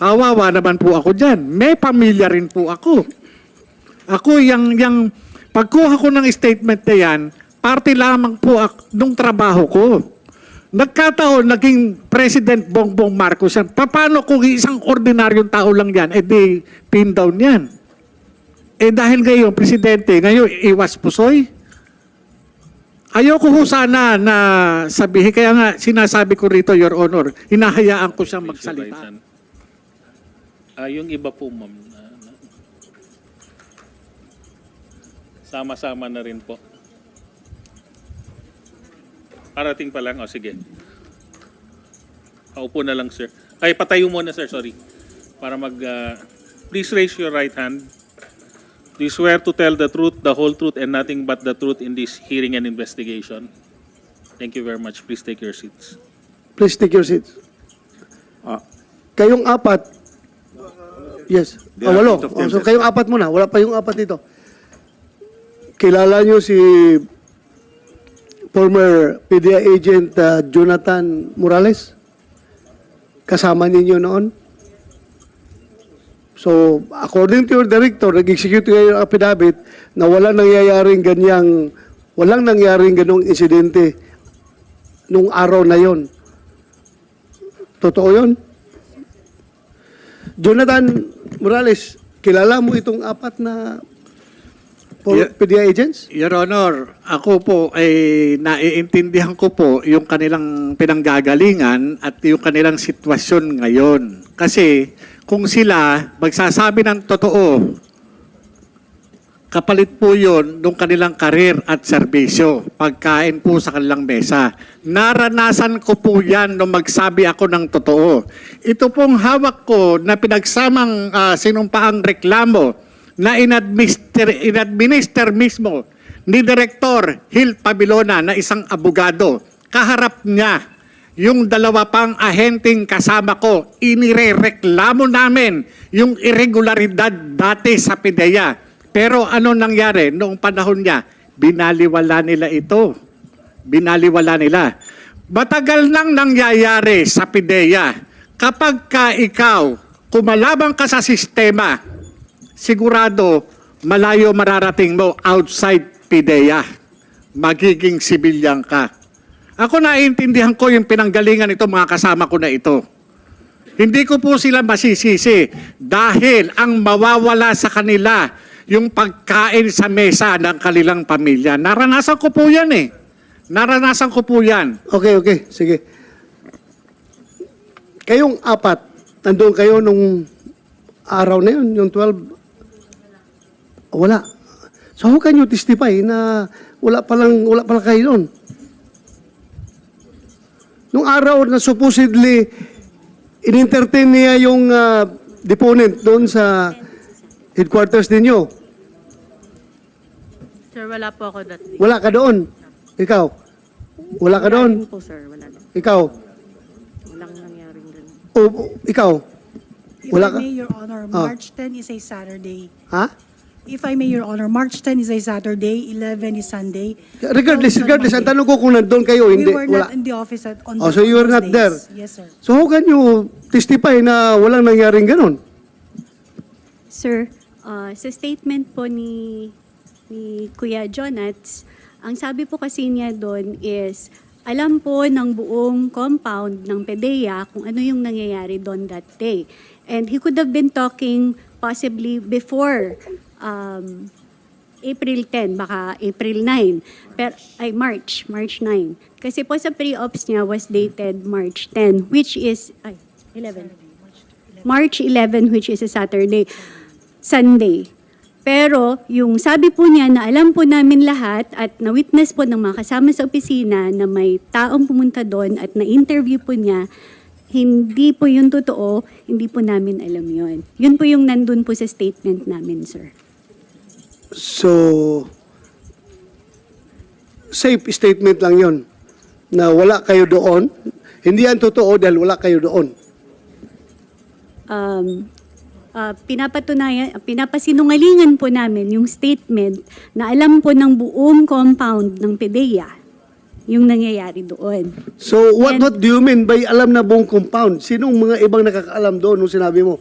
Kawawa naman po ako dyan. May pamilya rin po ako. Ako, yung pagkuha ko ng statement na yan, parte lamang po nung trabaho ko. Nagkataon, naging President Bongbong Marcos yan. Paano kung isang ordinaryong tao lang yan, di pin down yan? Dahil ngayon, Presidente, ngayon iwas pusoy. Ayoko ho sana na sabihin, kaya nga sinasabi ko rito, Your Honor, hinahayaan ko siyang magsalita. Yung iba po, ma'am, sama-sama na rin po. Parating pa lang. O, sige. Paupo na lang, sir. Ay, patayo muna, sir. Sorry. Para please raise your right hand. Do you swear to tell the truth, the whole truth, and nothing but the truth in this hearing and investigation? Thank you very much. Please take your seats. Please take your seats. Kayong apat, yes, walo. So kayong apat muna, wala pa yung apat dito. Kilala nyo si former PDEA agent Jonathan Morales? Kasama ninyo noon? So, according to your director, nag-execute kayo ng affidavit na walang nangyaring ganong insidente nung araw na yon. Totoo yun? Jonathan Morales, kilala mo itong apat na PDEA agents? Your Honor, ako po ay naiintindihan ko po yung kanilang pinanggagalingan at yung kanilang sitwasyon ngayon. Kasi kung sila magsasabi ng totoo, kapalit po yun ng kanilang karir at serbisyo, pagkain po sa kanilang mesa. Naranasan ko po yan nung magsabi ako ng totoo. Ito pong hawak ko na pinagsamang sinumpaang reklamo na inadminister mismo ni Director Hil Pabilona na isang abogado. Kaharap niya yung dalawa pang ahenteng kasama ko, inirereklamo namin yung irregularidad dati sa PDEA. Pero ano nangyari noong panahon niya? Binaliwala nila ito. Binaliwala nila. Matagal nang nangyayari sa PDEA. Kapag ka ikaw, kumalabang ka sa sistema, sigurado malayo mararating mo outside PDEA. Magiging sibilyan ka. Ako naiintindihan ko yung pinanggalingan ito mga kasama ko na ito. Hindi ko po sila masisisi dahil ang mawawala sa kanila yung pagkain sa mesa ng kanilang pamilya. Naranasan ko po yan eh. Naranasan ko po yan. Okay. Sige. Kayong apat, nandun kayo nung araw na yun, yung 12? Wala. So how can you testify na wala palang kayo doon? Nung araw na supposedly in-entertain niya yung deponent doon sa headquarters ninyo. Sir, wala po ako that day. Wala ka doon. Ikaw? Wala ka doon? Wala po, sir. Wala din. Ikaw? Walang nangyaring ganun. O ikaw? Wala ka? If I may, Your Honor, March 10 is a Saturday. Ha? If I may, Your Honor, March 10 is a Saturday, 11 is Sunday. Regardless, ang tanong ko kung nandun kayo, We hindi, were wala. not in the office on So you were those not days. there? Yes, sir. So how can you testify na walang nangyaring ganun? Sir, sa statement po ni Kuya Jonats, ang sabi po kasi niya doon is, alam po ng buong compound ng PDEA kung ano yung nangyayari doon that day. And he could have been talking possibly before April 10, baka April 9, pero, ay March 9. Kasi po sa pre-ops niya was dated March 10, which is, 11. March 11, which is a Sunday. Pero yung sabi po niya na alam po namin lahat at na-witness po ng mga kasama sa opisina na may taong pumunta doon at na-interview po niya, hindi po yun totoo, hindi po namin alam yun. Yun po yung nandun po sa statement namin, sir. So, safe statement lang yon na wala kayo doon. Hindi yan totoo dahil wala kayo doon. Pinapasinungalingan po namin yung statement na alam po ng buong compound ng PDEA. yung nangyayari doon. So, what And- do you mean by alam na buong compound? Sinong mga ibang nakakaalam doon nung sinabi mo?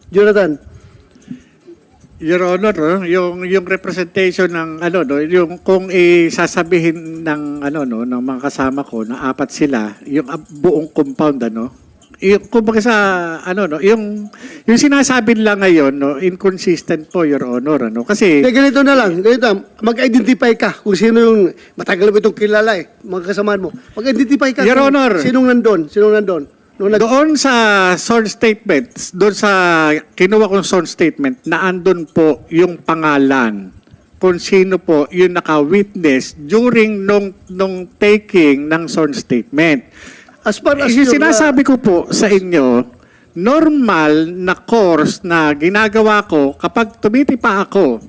Jonathan? Your Honor, no, yung representation ng ano no, yung kung isasabihin ng ano no ng mga kasama ko na apat sila, yung buong compound ano. Yung kumbaga sa ano no, yung sinasabi nila ngayon no, inconsistent po, Your Honor, ano. Kasi Ganito na lang, mag-identify ka kung sino yung, matagal mo itong kilala mga kasamaan mo. Mag-identify ka Your kung Honor. sinong nandun. doon sa sworn statement, doon sa kinuha kong sworn statement, na andun po yung pangalan kung sino po yung naka-witness during nung taking ng sworn statement. As far as Yung your, sinasabi ko po sa inyo, normal na course na ginagawa ko kapag tumitipa ako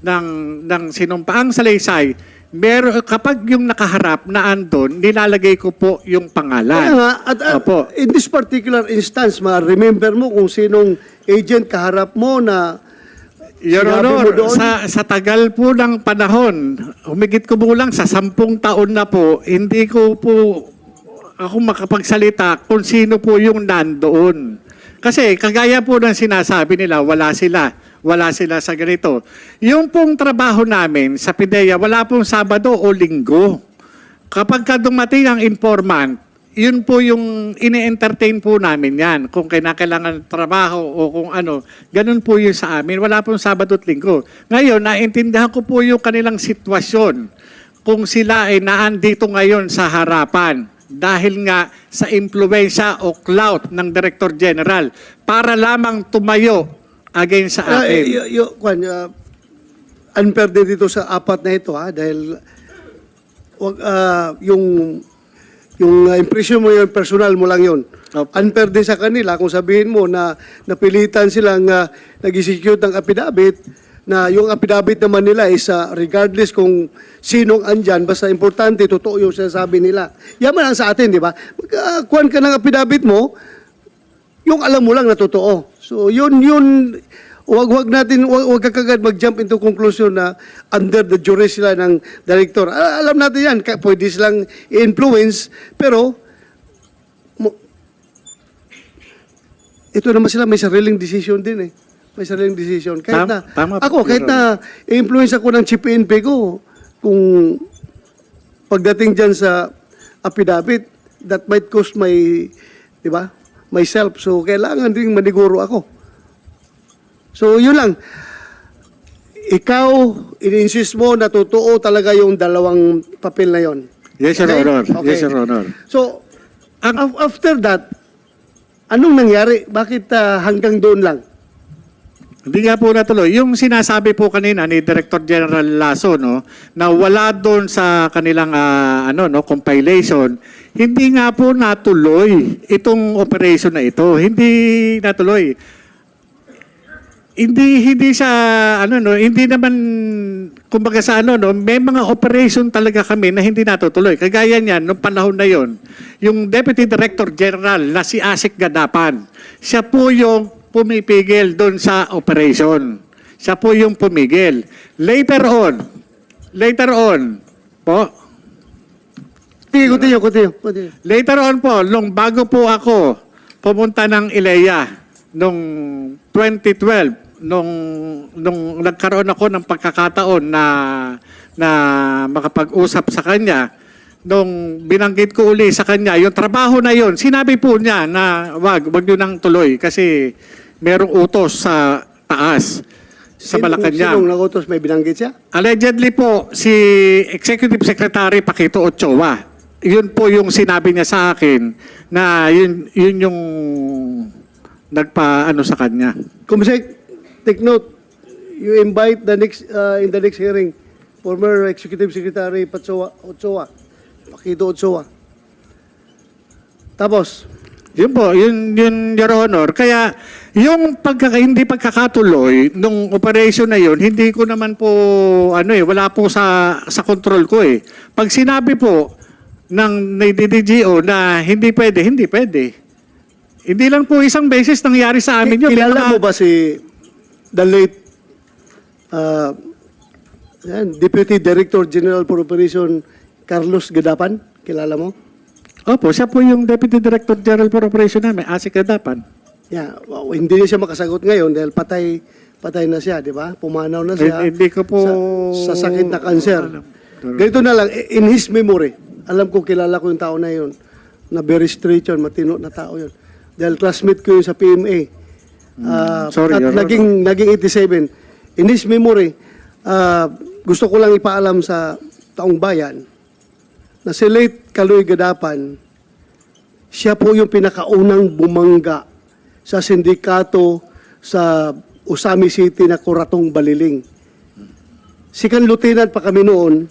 ng sinumpaang salaysay, kapag yung nakaharap na andon, nilalagay ko po yung pangalan. Kaya nga, at Opo. in this particular instance, ma-remember mo kung sinong agent kaharap mo na Your sinabi mo Honor, doon? sa tagal po ng panahon, humigit ko po lang sa 10 taon na po, hindi ko po ako makapagsalita kung sino po yung nandoon. Kasi kagaya po ng sinasabi nila, wala sila sa ganito. Yung pong trabaho namin sa PIDEA, wala pong Sabado o Linggo. Kapag ka dumating ang informant, yun po yung ine-entertain po namin yan. Kung kailangan trabaho o kung ano, ganun po yun sa amin. Wala pong Sabado at Linggo. Ngayon, naintindihan ko po yung kanilang sitwasyon kung sila ay naandito ngayon sa harapan dahil nga sa impluensya o clout ng Director General para lamang tumayo against sa akin. Unfair din dito sa apat na ito dahil yung impression mo yung personal mo lang yun. Opo. Unfair din sa kanila kung sabihin mo na napilitan silang nag-execute ng affidavit na yung affidavit naman nila is regardless kung sinong andyan, basta importante, totoo yung sinasabi nila. Yaman ang sa atin, di ba? Kuhan ka ng affidavit mo, yung alam mo lang na totoo. So yun, wag ka kagad mag-jump into conclusion na under the jury sila ng director. Alam natin yan, pwede silang i-influence, pero ito naman sila may sariling decision din eh. May sariling decision. Kahit Tama ako, po, kahit Your na i-influence ako ng chief PNP ko, kung pagdating dyan sa affidavit, that might cost my, di ba, myself. So, kailangan din maniguro ako. So, yun lang. Ikaw, in-insist mo na totoo talaga yung dalawang papel na yon. Yes, Your Okay? Honor. Okay. Yes, Your Honor. So, after that, anong nangyari? Bakit hanggang doon lang? Hindi nga po natuloy. Yung sinasabi po kanina ni Director General Lasso, no, na wala doon sa kanilang compilation, hindi nga po natuloy itong operation na ito. Hindi natuloy. Hindi siya hindi naman kumbaga sa may mga operation talaga kami na hindi natutuloy. Kagaya niyan nung panahon na yon, yung Deputy Director General na si Asik Gadapan, siya po yung pumipigil doon sa operation. Siya po yung pumigil. Later on po, Continue. later on po, nung bago po ako pumunta ng ILEA nung 2012, nung nagkaroon ako ng pagkakataon na makapag-usap sa kanya, nung binanggit ko uli sa kanya, yung trabaho na yon, sinabi po niya na wag nyo nang tuloy kasi merong utos sa taas, sa Malacanang. Sinong nagutos, may binanggit siya? Allegedly po, si Executive Secretary Paquito Ochoa, yun po yung sinabi niya sa akin na yun yung nagpa-ano sa kanya. Kumisek, take note, you invite the next, in the next hearing, former Executive Secretary Ochoa, Paquito Ochoa. Tapos, Yun po, yun Your Honor. Kaya yung hindi pagkakatuloy nung operation na yun, hindi ko naman po wala po sa control ko eh. Pag sinabi po ng DDGO na hindi pwede. Hindi lang po isang beses nangyari sa amin yun. kilala mo ba si the late Yan, Deputy Director General for Operation Carlos Gadapan, kilala mo? Opo, siya po yung Deputy Director General for Operation namin, Asik Kadapan. Yeah, hindi niya siya makasagot ngayon dahil patay na siya, di ba? Pumanaw na siya. Hindi ko po sa sakit na cancer. alam. Ganito na lang, in his memory, alam ko kilala ko yung tao na yun, na very straight yun, matino na tao yun. Dahil classmate ko yun sa PMA. Sorry, at Your Honor. naging 87. In his memory, gusto ko lang ipaalam sa taong bayan na si late Kaloy Gadapan, siya po yung pinakaunang bumangga sa sindikato sa Usami City na Kuratong Baliling. Second lieutenant pa kami noon,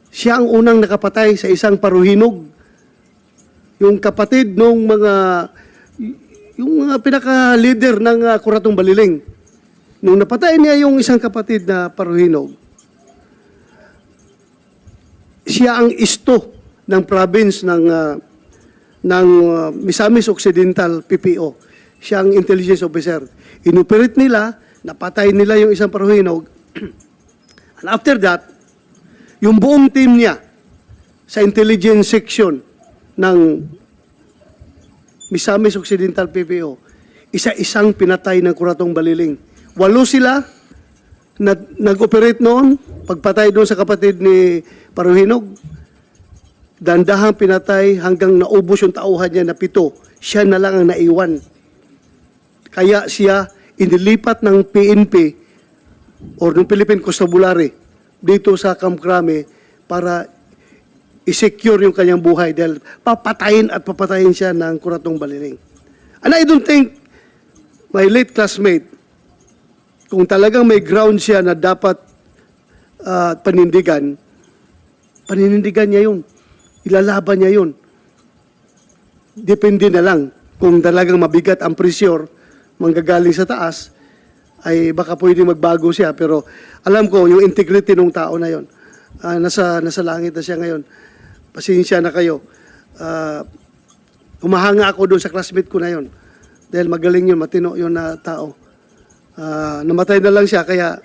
siya ang unang nakapatay sa isang paruhinog. Yung kapatid ng yung mga pinaka-leader ng Kuratong Baliling. Nung napatay niya yung isang kapatid na paruhinog, siya ang isto ng province ng Misamis Occidental PPO. Siya ang intelligence officer. Inoperate nila, napatay nila yung isang paruhinog. And after that, yung buong team niya sa intelligence section ng Misamis Occidental PPO, isa-isang pinatay ng Kuratong Baliling. 8 sila na nag-operate noon, pagpatay doon sa kapatid ni Paruhinog, dandahang pinatay hanggang naubos yung tauhan niya na 7. Siya na lang ang naiwan. Kaya siya inilipat ng PNP or ng Philippine Constabulary dito sa Camp Crame para i-secure yung kanyang buhay dahil papatayin siya ng Kuratong Baliling. And I don't think my late classmate, kung talagang may ground siya na dapat paninindigan niya yun. Ilalaban niya yun. Depende na lang kung talagang mabigat ang pressure manggagaling sa taas, ay baka pwede magbago siya. Pero alam ko, yung integrity ng tao na yun, nasa langit na siya ngayon. Pasensya na kayo. Humahanga ako doon sa classmate ko na yun. Dahil magaling yun, matino yun na tao. Namatay na lang siya, kaya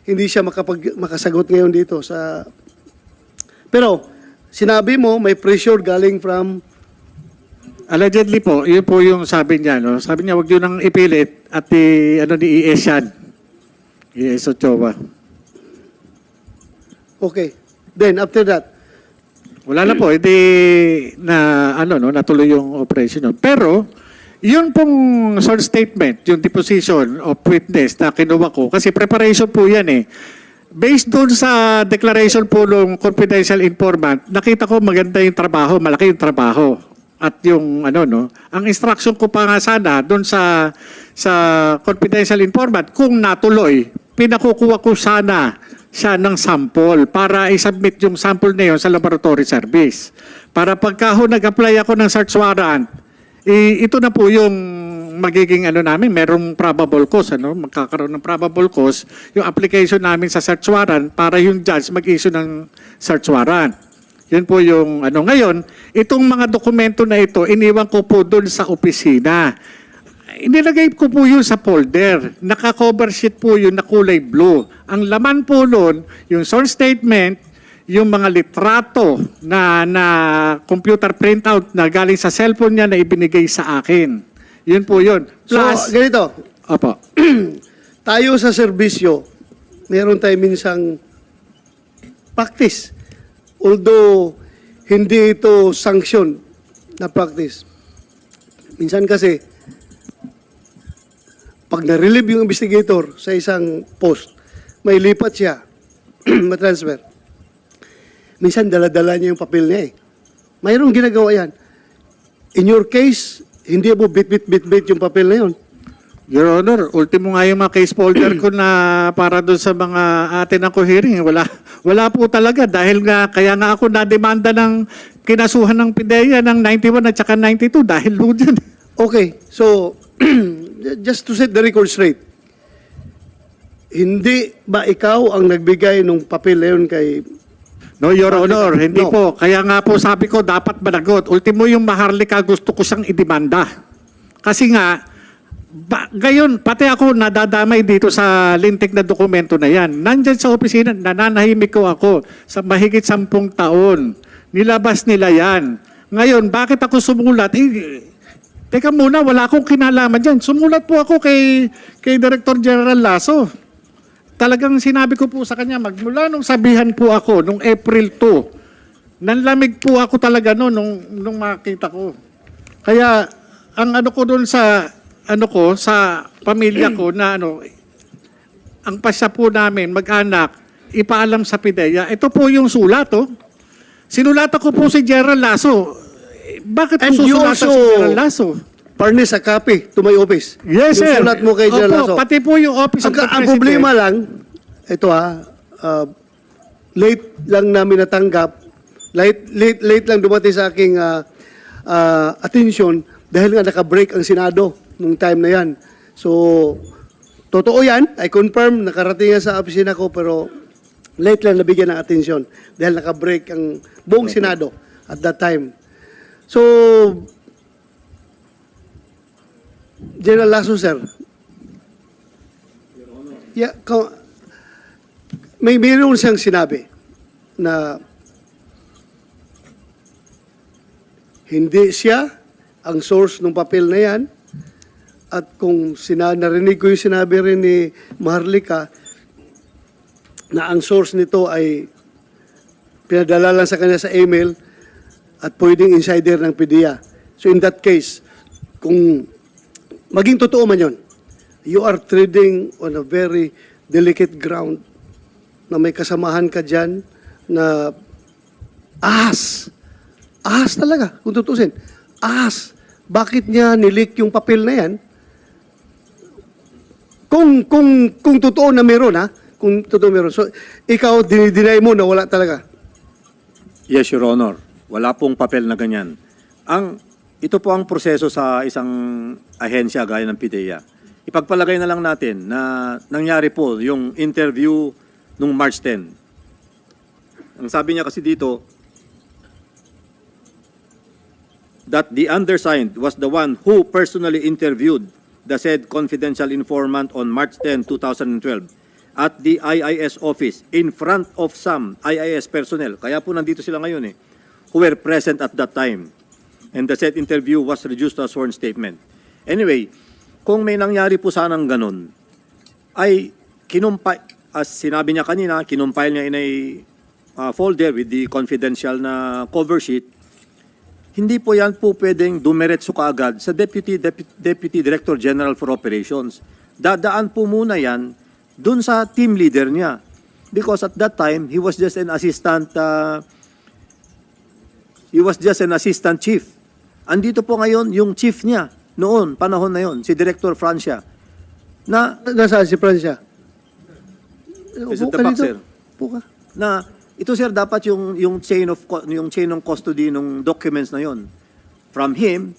hindi siya makasagot ngayon dito. Pero, sinabi mo, may pressure galing from... Allegedly po, yun po yung sabi niya. No? Sabi niya, wag yun nang ipilit at ni IES yan. IES Ochoa. Okay. Then, after that, Wala na po, hindi na natuloy yung operation yun. Pero yun pong short statement, yung deposition of witness na kinuha ko, kasi preparation po yan eh. Based doon sa declaration po ng confidential informant, nakita ko maganda yung trabaho, malaki yung trabaho. At yung ang instruction ko pa nga sana doon sa confidential informant, kung natuloy, pinakukuha ko sana siya ng sample para i-submit yung sample na yun sa laboratory service. Para pagka nag-apply ako ng search warrant, ito na po yung magiging namin, merong probable cause, magkakaroon ng probable cause yung application namin sa search warrant para yung judge mag-issue ng search warrant. Yun po yung Ngayon, itong mga dokumento na ito, iniwan ko po doon sa opisina. Inilagay ko po yun sa folder. Naka-cover sheet po yun na kulay blue. Ang laman po nun, yung source statement, yung mga litrato na computer printout na galing sa cellphone niya na ibinigay sa akin. Yun po yun. Plus, so, ganito, opo. tayo sa serbisyo, meron tayo minsang practice. Although, hindi ito sanction na practice. Minsan kasi, pag na-relieve yung investigator sa isang post, may lipat siya, matransfer. Minsan, dala-dala niya yung papel niya eh. Mayroong ginagawa yan. In your case, hindi mo bit-bit yung papel na yun. Your Honor, ultimo nga yung mga case folder ko na para doon sa mga atin ako hearing. Wala po talaga dahil kaya nga ako na-demanda ng kinasuhan ng PIDEA ng 91 at saka 92 dahil doon yun. Okay, so, just to set the record straight, hindi ba ikaw ang nagbigay ng papel na yun kay... No, Your Honor, hindi No. po. Kaya nga po sabi ko, dapat managot. Ultimo yung Maharlika, gusto ko siyang idemanda. Kasi nga, Gayon, pati ako nadadamay dito sa lintik na dokumento na yan. Nandyan sa opisina, nananahimik ko ako sa mahigit 10 taon. Nilabas nila yan. Ngayon, bakit ako sumulat? Teka muna, wala akong kinalaman dyan. Sumulat po ako kay Director General Lasso. Talagang sinabi ko po sa kanya, magmula nung sabihan po ako, nung April 2, nanlamig po ako talaga nung makita ko. Kaya, ang ano ko doon sa sa pamilya ko na ang pasya po namin, mag-anak, ipaalam sa PIDEA. Ito po yung sulat, oh. Sinulatan ko po si General Lasso. Bakit And po you susulatan also si General Lasso? furnish a copy to my office. Yes, sir. Yung sulat mo kay General Opo, Lasso. pati po yung office of the Ang President. problema lang, ito late lang namin natanggap, late lang dumating sa aking attention dahil nga naka-break ang Senado nung time na yan. So, totoo yan. I confirm, nakarating yan sa opisina ko, pero late lang nabigyan ng atensyon dahil naka-break ang buong Senado at that time. So, General Lasso, sir. Yeah, mayroon siyang sinabi na hindi siya ang source ng papel na yan. At kung narinig ko yung sinabi rin ni Maharlika na ang source nito ay pinadala lang sa kanya sa email at pwedeng insider ng PDEA. So in that case, kung maging totoo man yun, you are treading on a very delicate ground na may kasamahan ka dyan na ahas talaga, kung tutusin. Ahas. Bakit niya nilik yung papel na yan? Kung totoo na meron, ha? Kung totoo meron. So, ikaw, dinideny mo na wala talaga. Yes, Your Honor. Wala pong papel na ganyan. Ito po ang proseso sa isang ahensya gaya ng PIDEA. Ipagpalagay na lang natin na nangyari po yung interview nung March 10. Ang sabi niya kasi dito, that the undersigned was the one who personally interviewed the said confidential informant on March 10, 2012 at the IIS office in front of some IIS personnel. Kaya po nandito sila ngayon who were present at that time. And the said interview was reduced to a sworn statement. Anyway, kung may nangyari po sanang ganun, ay as sinabi niya kanina, kinumpile niya in a folder with the confidential na cover sheet. Hindi po yan po pwedeng dumiretso kaagad sa Deputy Director General for Operations. Dadaan po muna yan dun sa team leader niya. Because at that time, he was just an assistant chief. Andito po ngayon yung chief niya noon, panahon na yon, si Director Francia. Nasaan si Francia? Is it the back, sir? Upo ka. Na ito sir dapat yung chain of custody ng documents na yon, from him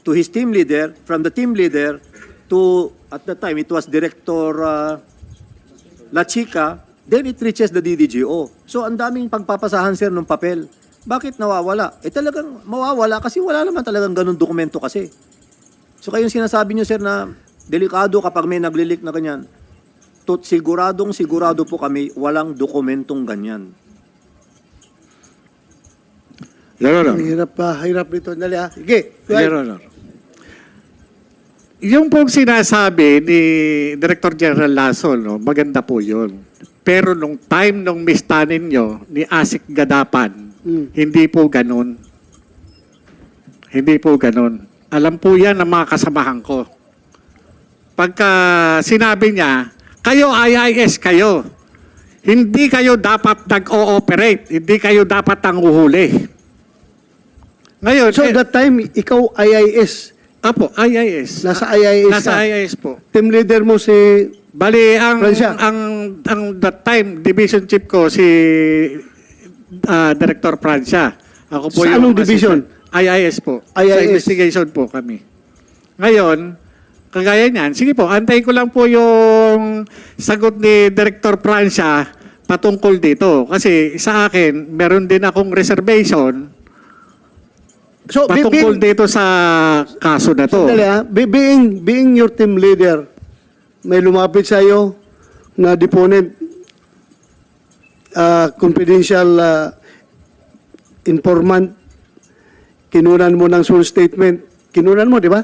to his team leader, from the team leader to, at the time it was Director La Chica, then it reaches the DDGO. So ang daming pagpapasahan sir ng papel. Bakit nawawala? Talagang mawawala kasi wala naman talagang ganun dokumento kasi. So kayong sinasabi niyo sir na delikado kapag may naglilik na ganyan. Sigurado po kami walang dokumentong ganyan. Your Honor. Hirap nito. Dali ha. Sige. Your Honor. Yung pong sinasabi ni Director General Lasso, maganda po yun. Pero nung time nung mistanin nyo ni Asik Gadapan, hindi po ganun. Hindi po ganun. Alam po yan ng mga kasamahan ko. Pagka sinabi niya, kayo IIS kayo. Hindi kayo dapat nag-ooperate. Hindi kayo dapat nanguhuli. Ngayon, So that time, ikaw IIS. Apo, IIS. Nasa IIS Nasa ka. IIS po. Team leader mo si... Bali, Francia. ang that time, division chief ko, si Director Francia. Ako po Sa yung anong division? IIS po. Sa IIS. investigation po kami. Ngayon, kagaya niyan, sige po, antayin ko lang po yung sagot ni Director Francia patungkol dito. Kasi sa akin, meron din akong reservation So, patungkol dito sa kaso na to. Sandali, being your team leader, may lumapit sa iyo na deponent, confidential informant, kinunan mo ng sworn statement. Kinunan mo, di ba?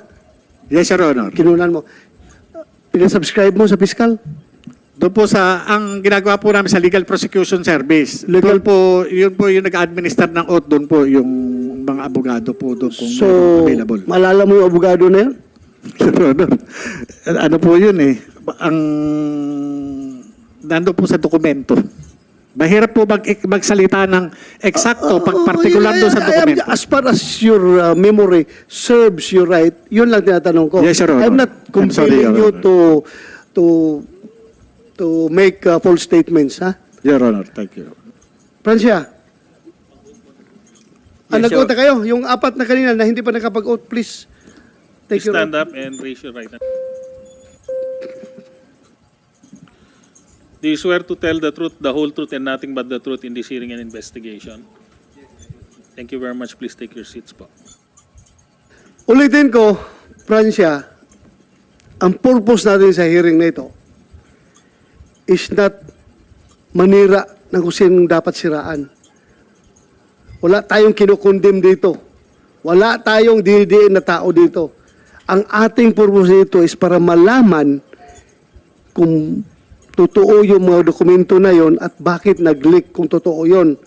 Yes, Your Honor. Kinunan mo. Pinasubscribe mo sa fiscal? Doon po ang ginagawa po namin sa Legal Prosecution Service. Legal- Yun po yung nag-administer ng oath, doon po yung mga abogado po doon kung So, available. malala mo yung abogado na yan? Your Honor, ano po yun eh, nandun po sa dokumento. Mahirap po magsalita ng eksakto pag partikular doon sa dokumento. As far as your memory serves you right, yun lang tinatanong ko. Yes, Your Honor. I'm not I'm sorry, compelling Your you to make false statements, ha? Your Honor, thank you. Francia, Yes, nag-oath na kayo. Yung apat na kanina na hindi pa nakapag-oath, please. Take your Stand oath. up and raise your right hand. Do you swear to tell the truth, the whole truth, and nothing but the truth in this hearing and investigation? Thank you very much. Please take your seats po. Ulitin ko, Francia, ang purpose natin sa hearing na ito is not manira ng kung sinong dapat siraan. Wala tayong kinukondem dito. Wala tayong dinidiin na tao dito. Ang ating purpose dito is para malaman kung totoo yung mga dokumento na yon at bakit nag-leak kung totoo yon.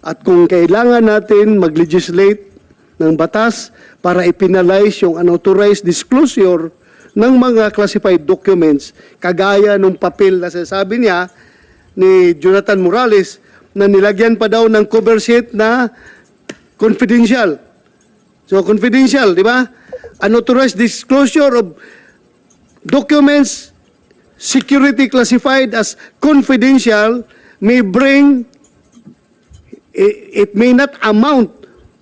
At kung kailangan natin mag-legislate ng batas para ipinalize yung unauthorized disclosure ng mga classified documents, kagaya nung papel na sinasabi niya ni Jonathan Morales na nilagyan pa daw ng cover sheet na confidential. So, confidential, di ba? Unauthorized disclosure of documents security classified as confidential may bring, it may not amount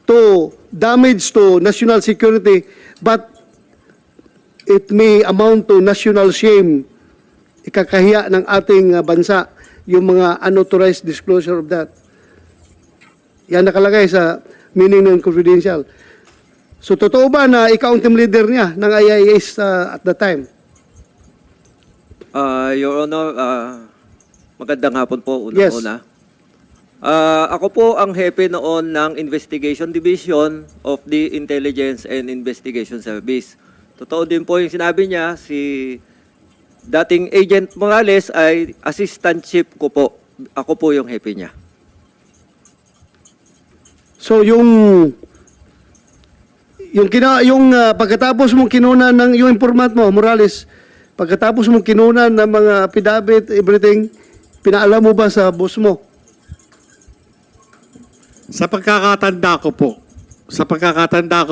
to damage to national security, but it may amount to national shame. Ikakahiya ng ating bansa yung mga unauthorized disclosure of that. Yan nakalagay sa meaning ng confidential. So, totoo ba na ikaw ang team leader niya ng IIS at the time? Your Honor, magandang hapon po Yes. una-una. Ako po ang hepe noon ng Investigation Division of the Intelligence and Investigation Service. Totoo din po yung sinabi niya, si dating Agent Morales ay assistant chief ko po. Ako po yung hepe niya. So yung pagkatapos mong kinunan ng yung informant mo, Morales, pagkatapos mong kinunan ng mga affidavit, everything, pinaalam mo ba sa boss mo? Sa pagkakatanda ko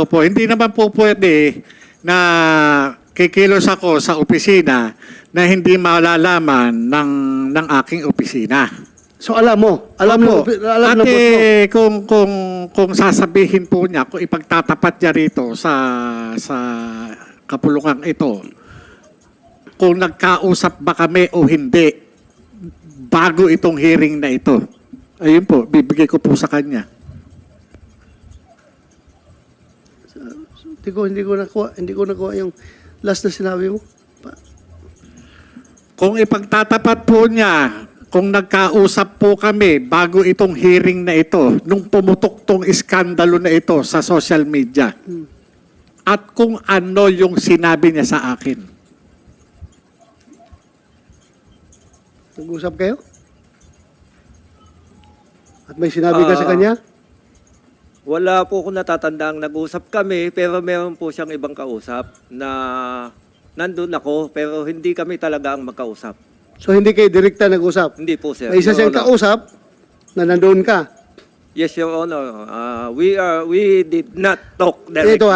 po, hindi naman po pwede na kikilos ako sa opisina na hindi malalaman ng aking opisina. So alam mo, alam Opo. ng At boss mo. kung sasabihin po niya, kung ipagtatapat niya rito sa kapulungan ito, kung nagkausap ba kami o hindi bago itong hearing na ito. Ayun po, bibigay ko po sa kanya. Hindi ko nakuha yung last na sinabi mo. Kung ipagtatapat po niya, kung nagkausap po kami bago itong hearing na ito, nung pumutok tong iskandalo na ito sa social media, at kung ano yung sinabi niya sa akin. Nag-usap kayo? At may sinabi ka sa kanya? Wala po akong natatandang nag-usap kami, pero meron po siyang ibang kausap na nandun ako, pero hindi kami talaga ang magkausap. So hindi kayo direkta nag-usap? Hindi po, sir. May isa Your siyang Honor. kausap na nandoon ka. Yes, Your Honor. We did not talk directly. Ito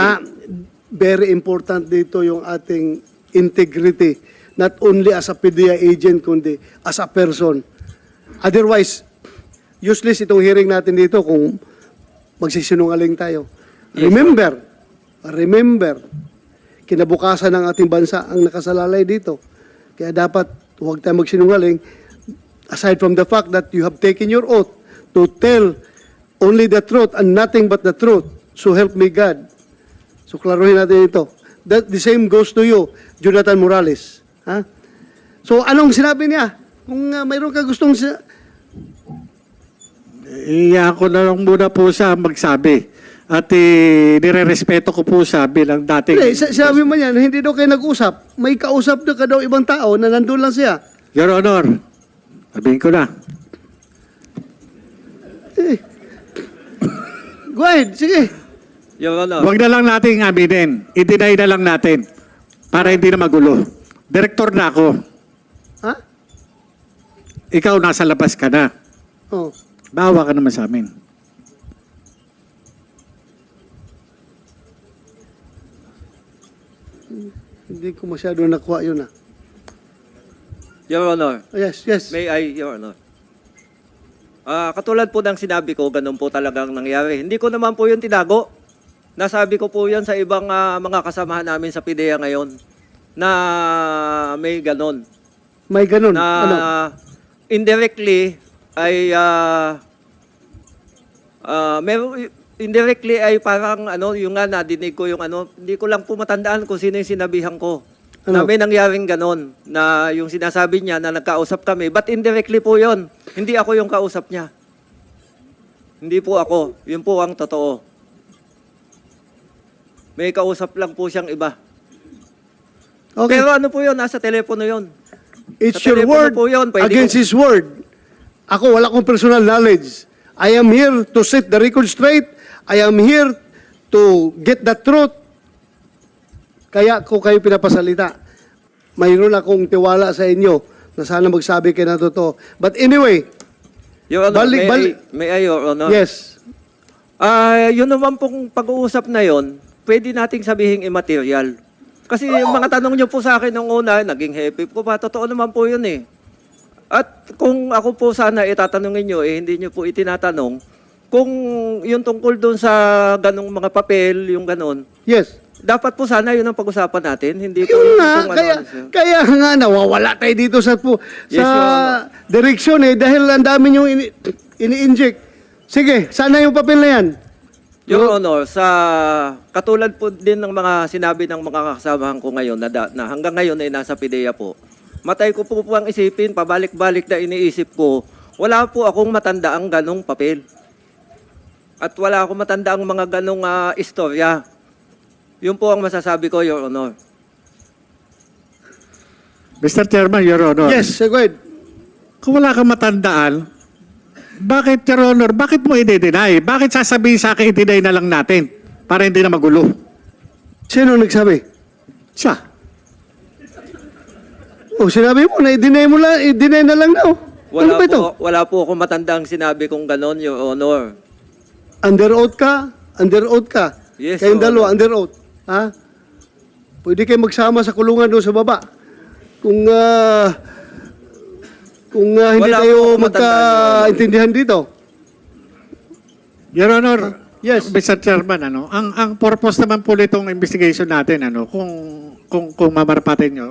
very important dito yung ating integrity. Not only as a PDEA agent, kundi as a person. Otherwise, useless itong hearing natin dito kung magsisinungaling tayo. Yes, Remember, kinabukasan ng ating bansa ang nakasalalay dito. Kaya dapat huwag tayo magsinungaling. Aside from the fact that you have taken your oath to tell only the truth and nothing but the truth. So help me God. So klaruhin natin ito. That the same goes to you, Jonathan Morales. Ha? So anong sinabi niya? Kung mayroon ka gustong Iya ko na lang muna po siya magsabi. At nire-respeto ko po siya bilang dating... Hindi, sabi mo yan, hindi daw kayo nag-usap. May kausap na ka daw ibang tao na nandun lang siya. Your Honor, sabihin ko na. Go ahead, sige. Your Honor. Huwag na lang natin aminin. I-deny na lang natin. Para hindi na magulo. Direktor na ako. Ha? Ikaw nasa labas ka na. Oh. Bawa ka naman sa amin. Hindi ko masyado nakuha yun Your Honor. Yes, yes. May I, Your Honor? Katulad po ng sinabi ko, ganun po talagang nangyari. Hindi ko naman po yun tinago. Nasabi ko po yan sa ibang mga kasamahan namin sa PIDEA ngayon na may ganun. May ganun. Na Ano? indirectly ay indirectly ay parang yung nga nadinig ko yung hindi ko lang po matandaan kung sino yung sinabihan ko. Ano? Na may nangyaring ganon, na yung sinasabi niya na nagkausap kami, but indirectly po yon. Hindi ako yung kausap niya. Hindi po ako. Yun po ang totoo. May kausap lang po siyang iba. Okay. Pero ano po yun? Nasa telepono yun. It's Sa your telepono word po yun. Pwede against ko- his word. Ako, wala akong personal knowledge. I am here to set the record straight. I am here to get the truth. Kaya ko kayo pinapasalita. Mayroon akong tiwala sa inyo na sana magsabi kayo na totoo. But anyway, Your Honor, Balik- may I, Your Honor? yes. Yun naman pong pag-uusap na yon, pwede nating sabihing immaterial. Kasi yung mga tanong niyo po sa akin nung una, naging happy ko pa. Totoo naman po yun eh. At kung ako po sana itatanungin niyo, hindi niyo po itinatanong, kung yung tungkol doon sa ganong mga papel, yung ganon, Yes. dapat po sana yun ang pag-usapan natin. Hindi po Yun yung nga, kung kaya, ano, sir. kaya nga nawawala tayo dito sa Yes, Your Honor. direksyon dahil ang dami nyo ini-inject. Sige, sana yung papel na yan. Your Honor, sa katulad po din ng mga sinabi ng mga kasamahan ko ngayon na hanggang ngayon ay nasa PIDEA po, matay ko po ang isipin, pabalik-balik na iniisip ko, wala po akong matandaang ganong papel. At wala akong matandaang mga ganong istorya. Yun po ang masasabi ko, Your Honor. Mr. Chairman, Your Honor. Yes, go ahead. Kung wala kang matandaan, bakit, Your Honor, bakit mo i-deny? Bakit sasabihin sa akin, i-deny na lang natin para hindi na magulo? Sino nagsabi? Siya. Oh, sinabi mo na i-deny na lang daw. Ano ba ito? Wala po akong matandaang sinabi kung ganon, Your Honor. Under oath ka? Under oath ka? Yes, Kayong Your dalawa, Honor. under oath. Ha? Pwede kayo magsama sa kulungan doon sa baba. Kung hindi Wala tayo po akong matandaan, magkaintindihan dito. Your Honor, Yes. Mr. Chairman, ang purpose naman po nitong investigation natin, kung mamarpatin nyo,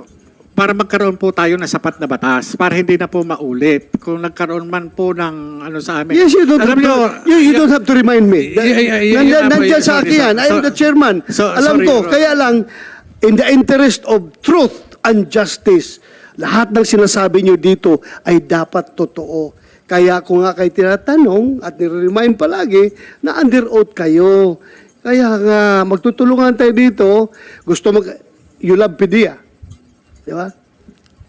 para magkaroon po tayo ng sapat na batas, para hindi na po maulit. Kung nagkaroon man po ng sa amin. Yes, you don't, Alam have, nyo, to, you don't have to remind me. Nandyan sa akin yan. I am the chairman. Alam sorry, ko, Your kaya lang, in the interest of truth and justice, lahat ng sinasabi nyo dito ay dapat totoo. Kaya ako nga kayo tinatanong at nire-remind palagi na under oath kayo. Kaya nga, magtutulungan tayo dito. You love PIDEA. Di ba?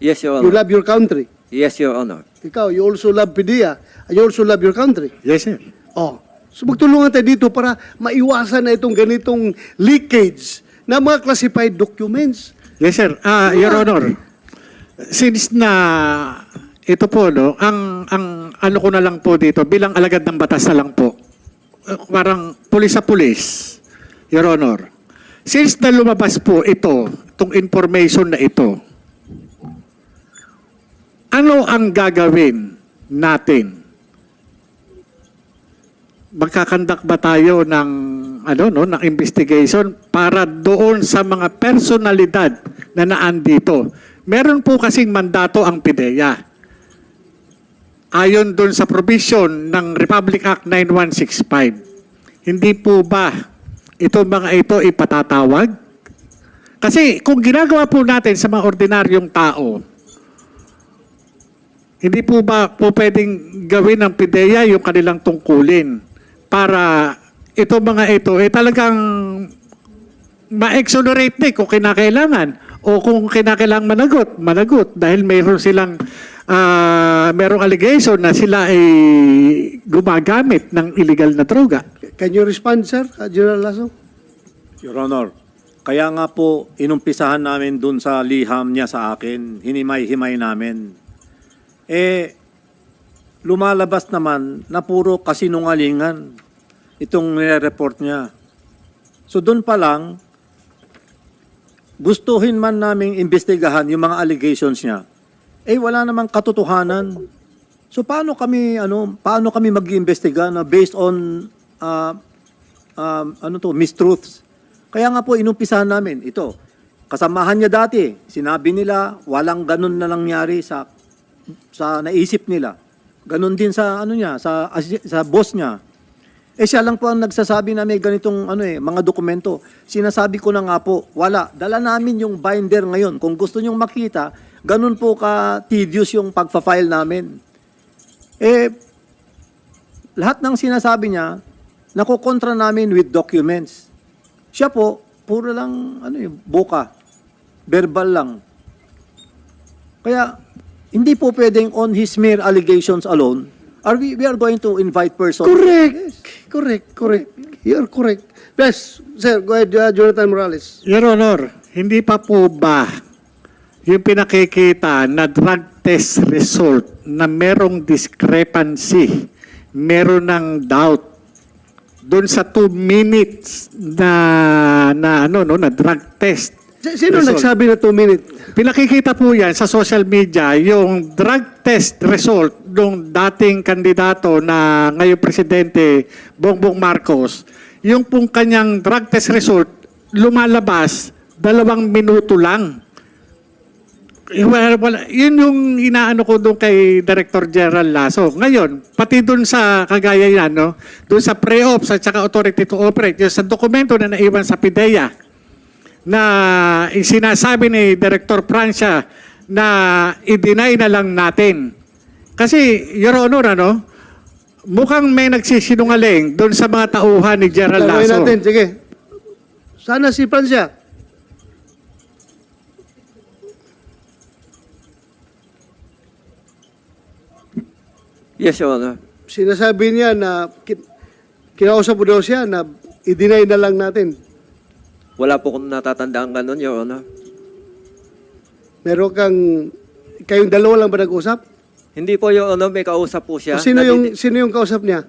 Yes, Your You Honor. love your country. Yes, Your Honor. Ikaw, you also love PIDEA. And you also love your country. yes, sir. Oh. So magtulungan tayo dito para maiwasan na itong ganitong leakage ng mga classified documents. Yes, sir. Your Honor, since na ito po, ang ano ko na lang po dito, bilang alagad ng batas na lang po, parang pulis sa pulis, Your Honor, since na lumabas po itong information na ito, ano ang gagawin natin? Magkakandak ba tayo ng ng investigation para doon sa mga personalidad na naandito? Meron po kasing mandato ang PIDEA. Ayon doon sa provision ng Republic Act 9165. Hindi po ba ito mga ito ipatatawag? Kasi kung ginagawa po natin sa mga ordinaryong tao, hindi po ba po pwedeng gawin ng PIDEA yung kanilang tungkulin para ito mga ito talagang ma-exonerate kung kinakailangan o kung kinakailangan managot dahil mayroon silang mayroong allegation na sila ay gumagamit ng illegal na droga. Can you respond, sir, General Lasso? Your Honor, kaya nga po inumpisahan namin dun sa liham niya sa akin, hinimay-himay namin. Lumalabas naman na puro kasinungalingan itong nire-report niya. So doon pa lang, gustuhin man naming imbestigahan yung mga allegations niya, wala namang katotohanan. So paano kami mag-iimbestiga na based on mistruths? Kaya nga po inumpisahan namin ito. Kasamahan niya dati, sinabi nila walang ganun na nangyari sa naisip nila. Ganun din sa sa boss niya. Siya lang po ang nagsasabi na may ganitong mga dokumento. Sinasabi ko na nga po, wala. Dala namin yung binder ngayon. Kung gusto nyong makita, ganun po ka-tedious yung pagpa-file namin. Lahat ng sinasabi niya, nakukontra namin with documents. Siya po, puro lang, boka. Verbal lang. Kaya, hindi po pwedeng on his mere allegations alone, we are going to invite persons. Correct. You're correct. Yes, sir, go ahead, Jonathan Morales. Your Honor, hindi pa po ba yung pinakikita na drug test result na merong discrepancy, meron ng doubt doon sa 2 minutes na drug test? Sino result? nagsabi na 2 minutes? Pinakikita po yan sa social media, yung drug test result ng dating kandidato na ngayong presidente, Bongbong Marcos, yung pong kanyang drug test result, lumalabas 2 minuto lang. Yun yung inaano ko doon kay Director General Lasso. Ngayon, pati doon sa kagaya yan, doon sa pre-ops at saka authority to operate, yung sa dokumento na naiwan sa PIDEA, na sinasabi ni Director Francia na i-deny na lang natin. Kasi, Your Honor, mukhang may nagsisinungaling doon sa mga tauhan ni General Tanungin Lasso. natin, sige. Sana si Francia. Yes, Your Honor. Sinasabi niya na kinausap mo daw siya na i-deny na lang natin. Wala po kong natatandaan ganun, Your Honor. Meron kayong dalawa lang ba nag-usap? Hindi po, Your Honor, may kausap po siya. O sino yung kausap niya?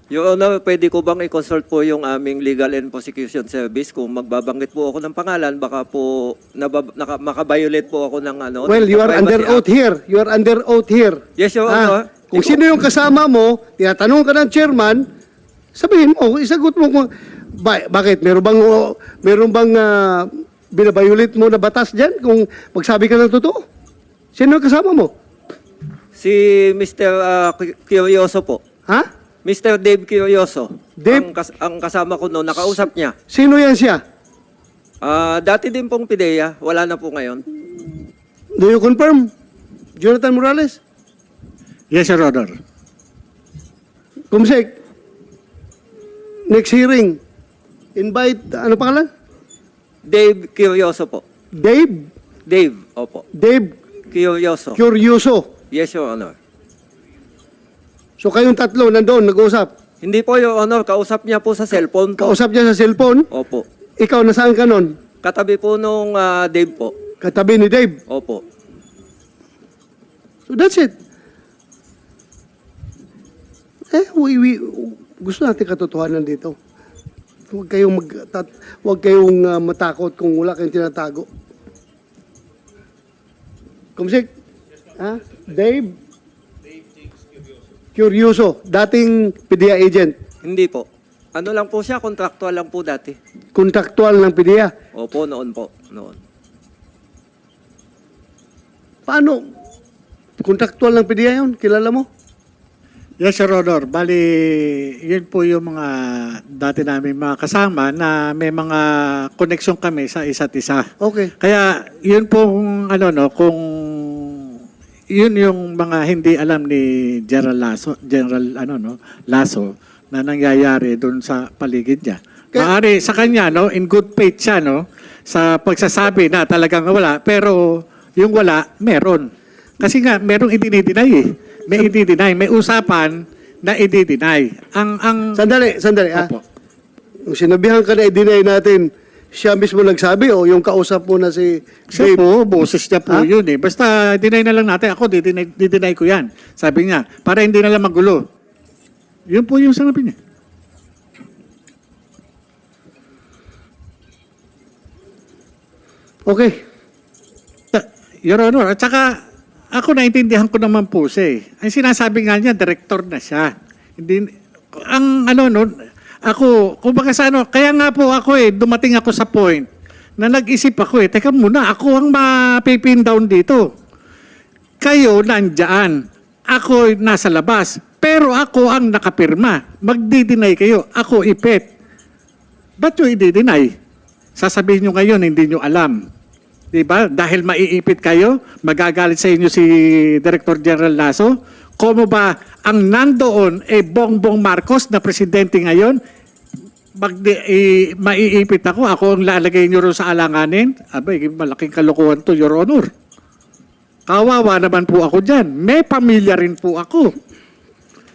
Your Honor, pwede ko bang i-consult po yung aming Legal and Prosecution Service? Kung magbabanggit po ako ng pangalan, baka po makabiolate po ako ng Well, you are under oath here. You are under oath here. Yes, Your Honor. Kung sino yung kasama mo, tinatanong ka ng chairman, sabihin mo, isagot mo kung bakit? Meron bang binabiolate mo na batas dyan kung magsabi ka ng totoo? Sino yung kasama mo? Si Mr. Curioso po. Ha? Mr. Dave Curioso. Dave? Ang kasama ko noon, nakausap niya. Sino yan siya? Dati din pong PIDEA, wala na po ngayon. Do you confirm? Jonathan Morales? Yes, Your Honor. Kumsek, next hearing, invite, ano pangalan? Dave Curioso po. Dave? Dave, opo. Dave Curioso. Curioso. Yes, Your Honor. So kayong tatlo nandoon, nag-uusap. Hindi po, Your Honor. Kausap niya po sa cellphone po. Kausap niya sa cellphone. Opo. Ikaw, nasaan ka nun? Katabi po nung Dave po. Katabi ni Dave. Opo. So that's it. Gusto natin katotohanan dito. Huwag kayong matakot kung wala kayong tinatago. Kumsik? Dave? Curioso. Dating PIDEA agent. Hindi po. Ano lang po siya, contractual lang po dati. Kontraktual ng PIDEA. Opo, noon po. Noon. Paano? Kontraktual ng PIDEA yun? Kilala mo? Yes, Your Honor. Bali, yun po yung mga dati namin mga kasama na may mga koneksyon kami sa isa't isa. Okay. Kaya yun po kung yun yung mga hindi alam ni General Lasso na nangyayari doon sa paligid niya. Maari sa kanya in good faith siya sa pagsasabi na talagang wala, pero yung wala meron. Kasi nga merong i-deny eh. May i-deny, may usapan na i-deny. Ang Sandali. Opo. Yung sinabihan ka na i-deny natin, siya mismo nagsabi o yung kausap mo na si Siya Dave? po, boses niya po Ha? yun eh. Basta deny na lang natin. Ako, deny ko yan. Sabi niya, para hindi na lang magulo. Yun po yung sinabi niya. Okay. Your Honor, at saka ako naintindihan ko naman po siya eh. Ang sinasabi nga niya, director na siya. Hindi, ako, kumbaga sa kaya nga po ako dumating ako sa point na nag-isip ako teka muna, ako ang mapipin down dito. Kayo nandyan, ako nasa labas, pero ako ang nakapirma. Magdi-deny kayo, ako ipet. Ba't nyo i-deny? Sasabihin nyo ngayon, hindi nyo alam. Diba? Dahil maiipit kayo, magagalit sa inyo si Director General Lasso. Como ba ang nandoon Bongbong Marcos na presidente ngayon, maiipit ako ang lalagay nyo rin sa alanganin? Abay, malaking kalokohan to, Your Honor. Kawawa naman po ako dyan. May pamilya rin po ako.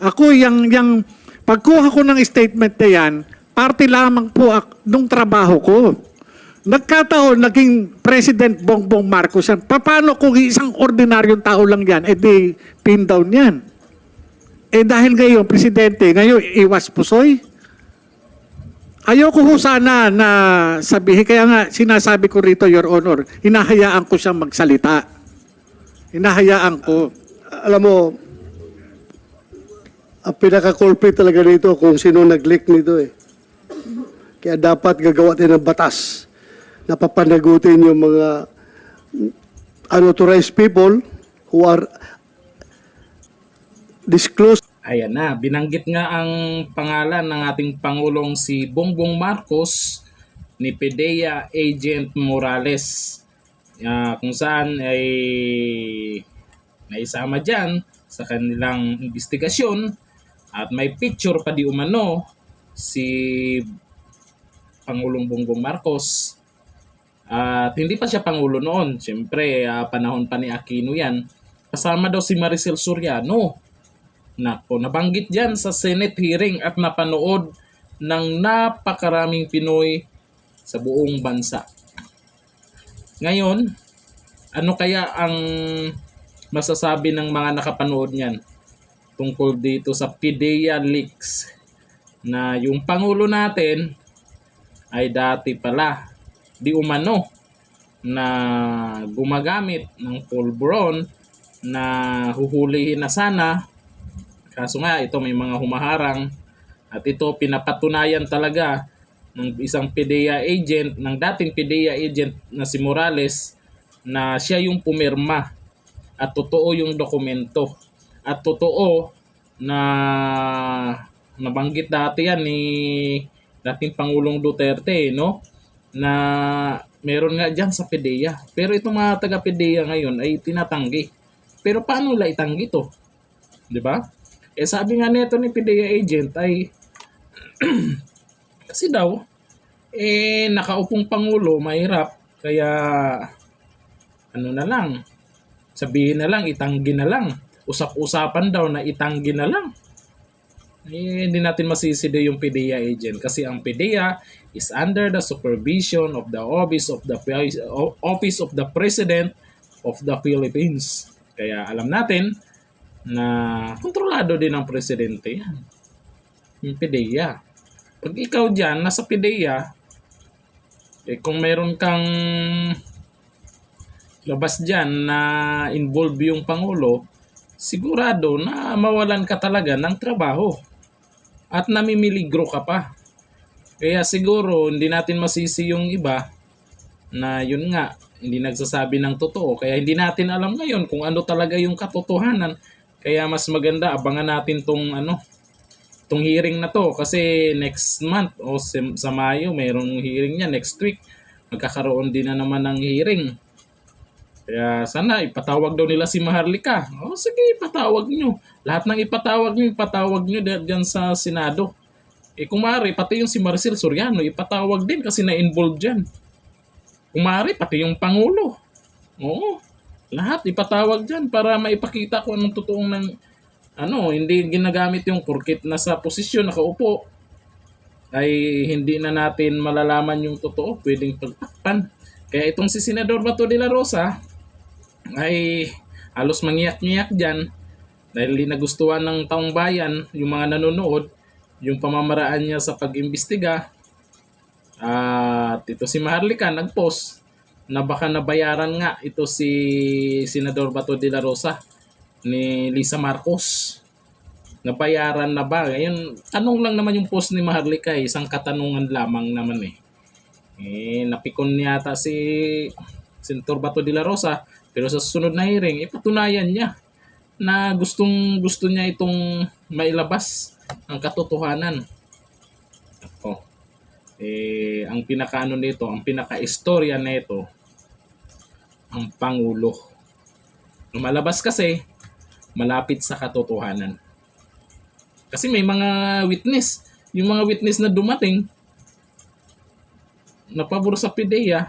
Ako, yung pagkuha ko ng statement na yan, parte lamang po nung trabaho ko. Nagkataon, naging President Bongbong Marcos yan. Paano kung isang ordinaryong tao lang yan, di pin down yan? Dahil ngayon, Presidente, ngayon iwas pusoy. Ayoko ho sana na sabihin, kaya nga sinasabi ko rito, Your Honor, hinahayaan ko siyang magsalita. Hinahayaan ko. Alam mo, ang pinaka-culprit talaga nito kung sino nag-leak nito eh. Kaya dapat gagawa din ng batas na papanagutin yung mga unauthorized people who are disclosed. Ayan na, binanggit nga ang pangalan ng ating Pangulong si Bongbong Marcos ni PDEA Agent Morales. Kung saan ay naisama dyan sa kanilang investigasyon at may picture pa di umano si Pangulong Bongbong Marcos. At hindi pa siya Pangulo noon. Siyempre, panahon pa ni Aquino yan. Kasama daw si Maricel Soriano. Nako, nabanggit dyan sa Senate hearing at napanood ng napakaraming Pinoy sa buong bansa. Ngayon, ano kaya ang masasabi ng mga nakapanood niyan tungkol dito sa PDEA leaks na yung Pangulo natin ay dati pala di umano na gumagamit ng pulburon na huhulihin na sana. Kaso nga ito may mga humaharang at ito pinapatunayan talaga ng isang PDEA agent, ng dating PDEA agent na si Morales na siya yung pumirma at totoo yung dokumento at totoo na nabanggit dati yan ni dating Pangulong Duterte na meron nga dyan sa PDEA. Pero itong mga taga-PDEA ngayon ay tinatanggi. Pero paano nila itanggi to? Di ba? Sabi nga nito ni PDEA agent ay kasi daw nakaupong Pangulo mahirap kaya ano na lang sabihin na lang itanggi na lang. Usap-usapan daw na itanggi na lang. Hindi natin masiside yung PDEA agent kasi ang PDEA is under the supervision of the Office of the President of the Philippines. Kaya alam natin na kontrolado din ng presidente yan. Yung PDEA. Pag ikaw dyan, nasa PDEA, kung meron kang labas dyan na involve yung Pangulo, sigurado na mawalan ka talaga ng trabaho. At namimiligro ka pa. Kaya siguro hindi natin masisi yung iba na yun nga, hindi nagsasabi ng totoo. Kaya hindi natin alam ngayon kung ano talaga yung katotohanan. Kaya mas maganda abangan natin tong hearing na to kasi next month o sa Mayo mayroong hearing niya, next week magkakaroon din na naman ng hearing. Kaya sana ipatawag daw nila si Maharlika. O sige, ipatawag nyo. Lahat ng ipatawag nyo dyan sa Senado. Kung maaari, pati yung si Maricel Soriano, ipatawag din kasi na-involved dyan. Kung maaari, pati yung Pangulo. Oo, lahat ipatawag dyan para maipakita ko anong totoong hindi ginagamit yung porkit nasa posisyon, nakaupo, ay hindi na natin malalaman yung totoo, pwedeng pagtakpan. Kaya itong si Senador Bato de la Rosa ay halos mangiyak-ngiyak dyan dahil di nagustuhan ng taong bayan, yung mga nanonood, yung pamamaraan niya sa pag-imbestiga. At ito si Maharlika nag-post na baka nabayaran nga ito si Senador Bato de la Rosa ni Lisa Marcos. Nabayaran na ba? Ngayon, tanong lang naman yung post ni Maharlika, isang katanungan lamang naman napikon yata si Senator Bato de la Rosa, pero sa susunod na hearing, ipatunayan niya na gusto niya itong mailabas ang katotohanan. Ang pinakaano nito, ang pinaka-istorya nito, ang Pangulo. Lumalabas kasi, malapit sa katotohanan. Kasi may mga witness. Yung mga witness na dumating, na pabor sa PIDEA,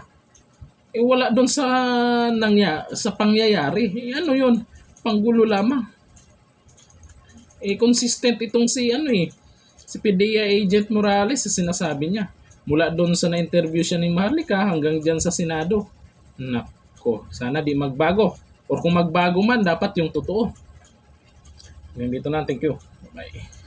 wala doon sa pangyayari. Ano yun? Panggulo lamang. Consistent itong si PIDEA agent Morales sa sinasabi niya. Mula doon sa na-interview siya ni Maharlika hanggang dyan sa Senado. Nako, sana di magbago. Or kung magbago man, dapat yung totoo. Ngayon dito na, thank you. Bye.